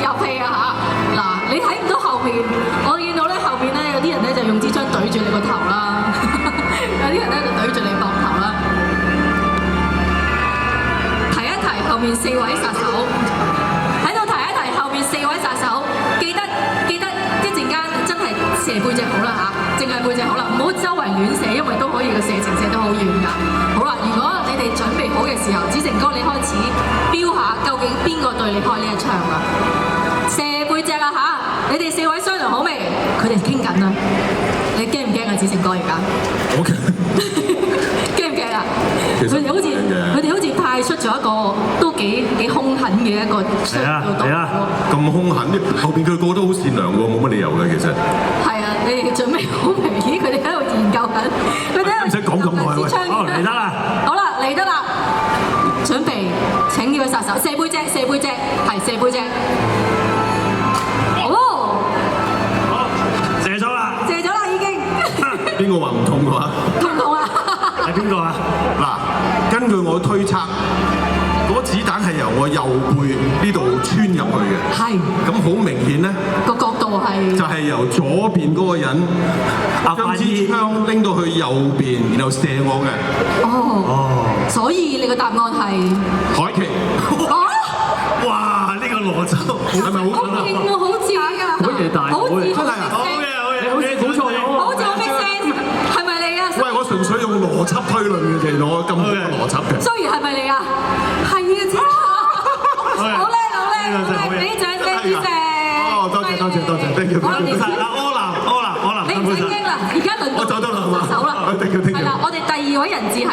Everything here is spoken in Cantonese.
夾氣啊嚇！嗱，你睇唔到後面，我見到咧後面咧有啲人咧就用支槍對住你個頭啦，有啲人咧就對住你膊頭啦。提一提後面4位殺手，喺度提一提後面4位殺手，記得一陣間真係射背脊好啦嚇，淨係背脊好啦，唔好周圍亂射，因為都可以個射程射得好遠㗎。好啦，如果你哋準備好嘅時候，子成哥你開始標下究竟邊個對你開呢一槍啦？射背脊啦嚇！你哋4位商量好未？佢哋傾緊啦。你驚唔驚啊？子成哥而家？我驚。驚唔驚啊？佢哋好似派出咗一個都幾兇狠嘅一個出動喎。咁兇狠，後邊佢個個都好善良喎，冇乜理由嘅其實。係啊，你哋準備好未？咦，佢哋喺度研究緊，佢哋喺度唔使講咁耐喎。嚟得啦！好啦，嚟得啦！準備請呢位殺手射背脊，係射背脊。哦，好，射咗啦已經。邊個話唔痛嘅話？痛唔痛啊？係邊個啊？嗱，根據我推測，嗰子彈係由我右背呢度穿入去嘅。係。咁好明顯咧，個角度係就係由左邊嗰個人將支槍拎到去右邊，然後射我嘅。哦。所以你個答案係海琪。哇！呢個邏輯係咪好勁喎？好似㗎。好嘢大，好似真係好嘢，你好似估錯咗。好似我 make sense，係咪你啊？喂，我純粹用邏輯推論嘅，其實我咁多邏輯嘅。雖然係咪你啊？係嘅，真係。好叻，俾掌聲先生。哦，多謝 ，thank you。好啦，柯南，你唔使驚啦，而家輪到我走得啦，係嘛？手啦。thank you。係啦，我哋第2位人質係啊。